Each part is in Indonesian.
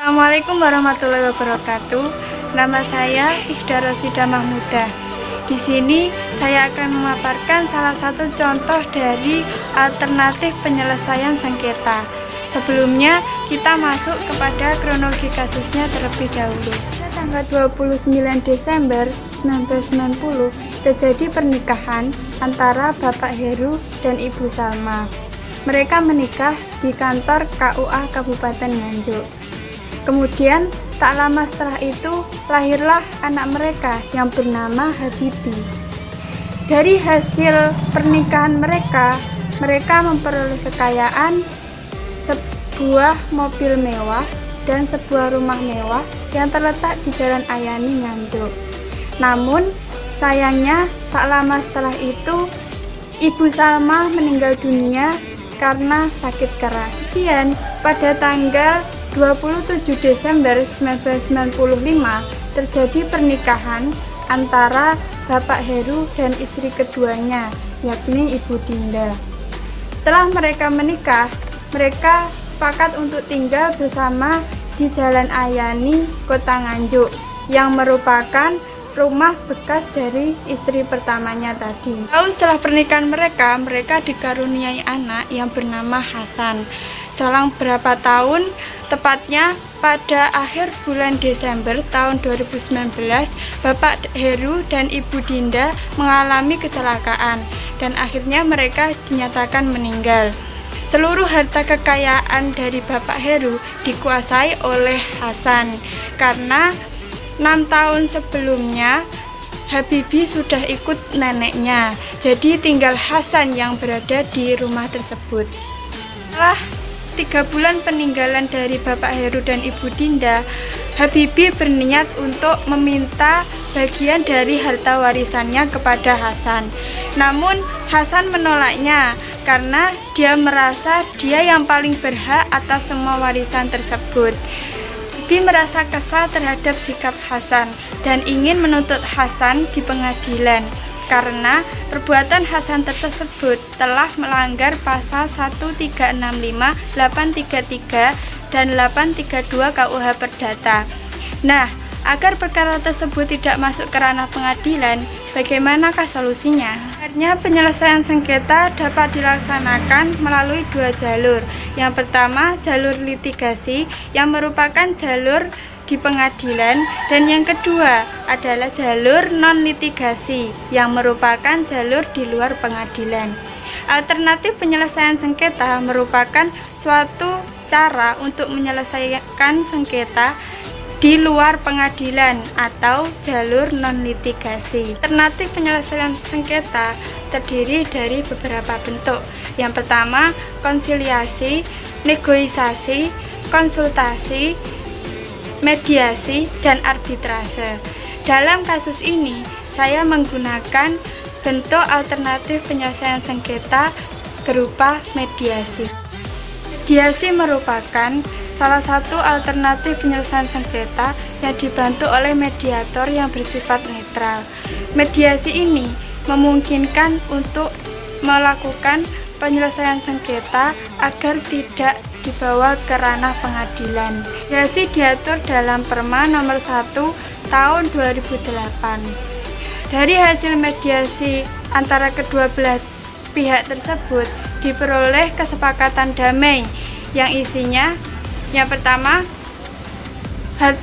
Assalamualaikum warahmatullahi wabarakatuh. Nama saya Ikhda Rosida Mahmudah. Di sini saya akan memaparkan salah satu contoh dari alternatif penyelesaian sengketa. Sebelumnya kita masuk kepada kronologi kasusnya terlebih dahulu. Pada tanggal 29 Desember 1990 terjadi pernikahan antara Bapak Heru dan Ibu Salma. Mereka menikah di kantor KUA Kabupaten Nganjuk. Kemudian, tak lama setelah itu, lahirlah anak mereka yang bernama Habibi. Dari hasil pernikahan mereka memperoleh kekayaan, sebuah mobil mewah, dan sebuah rumah mewah yang terletak di Jalan Ayani, Nganjuk. Namun, sayangnya, tak lama setelah itu, Ibu Salma meninggal dunia karena sakit keras. Kemudian, pada tanggal 27 Desember 1995 terjadi pernikahan antara Bapak Heru dan istri keduanya, yakni Ibu Dinda. Setelah mereka menikah, mereka sepakat untuk tinggal bersama di Jalan Ayani, Kota Nganjuk, yang merupakan rumah bekas dari istri pertamanya tadi. Lalu setelah pernikahan mereka dikaruniai anak yang bernama Hasan. Selang berapa tahun, tepatnya pada akhir bulan Desember tahun 2019, Bapak Heru dan Ibu Dinda mengalami kecelakaan dan akhirnya mereka dinyatakan meninggal. Seluruh harta kekayaan dari Bapak Heru dikuasai oleh Hasan karena 6 tahun sebelumnya Habibi sudah ikut neneknya, jadi tinggal Hasan yang berada di rumah tersebut. Setelah 3 bulan peninggalan dari Bapak Heru dan Ibu Dinda, Habibi berniat untuk meminta bagian dari harta warisannya kepada Hasan. Namun Hasan menolaknya karena dia merasa dia yang paling berhak atas semua warisan tersebut. Habibi merasa kesal terhadap sikap Hasan dan ingin menuntut Hasan di pengadilan karena perbuatan Hasan tersebut telah melanggar pasal 1365, 833, dan 832 KUH Perdata. Nah, agar perkara tersebut tidak masuk ke ranah pengadilan, bagaimanakah solusinya? Akhirnya penyelesaian sengketa dapat dilaksanakan melalui 2 jalur. Yang pertama, jalur litigasi yang merupakan jalur di pengadilan, dan yang kedua adalah jalur non-litigasi yang merupakan jalur di luar pengadilan. Alternatif penyelesaian sengketa merupakan suatu cara untuk menyelesaikan sengketa di luar pengadilan atau jalur non-litigasi. Alternatif penyelesaian sengketa terdiri dari beberapa bentuk. Yang pertama, konsiliasi, negosiasi, konsultasi, mediasi, dan arbitrase. Dalam kasus ini, saya menggunakan bentuk alternatif penyelesaian sengketa berupa mediasi. Mediasi merupakan salah satu alternatif penyelesaian sengketa yang dibantu oleh mediator yang bersifat netral. Mediasi ini memungkinkan untuk melakukan penyelesaian sengketa agar tidak dibawa ke ranah pengadilan. Mediasi diatur dalam Perma nomor 1 tahun 2008. Dari hasil mediasi antara kedua belah pihak tersebut diperoleh kesepakatan damai yang isinya yang pertama,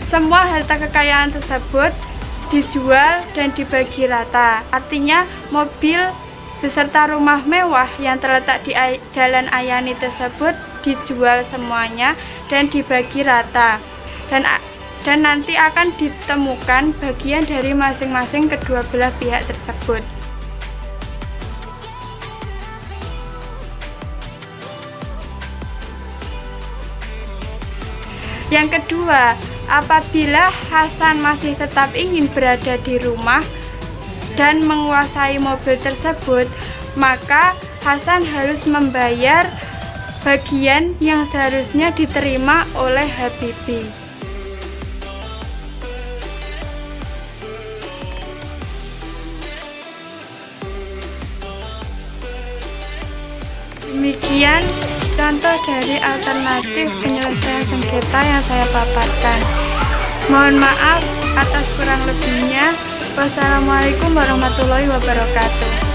semua harta kekayaan tersebut dijual dan dibagi rata. Artinya mobil beserta rumah mewah yang terletak di Jalan Ayani tersebut dijual semuanya dan dibagi rata, dan nanti akan ditemukan bagian dari masing-masing kedua belah pihak tersebut. Yang kedua, apabila Hasan masih tetap ingin berada di rumah dan menguasai mobil tersebut, maka Hasan harus membayar bagian yang seharusnya diterima oleh Habibi. Demikian contoh dari alternatif penyelesaian sengketa yang saya paparkan. Mohon maaf atas kurang lebihnya. Wassalamualaikum warahmatullahi wabarakatuh.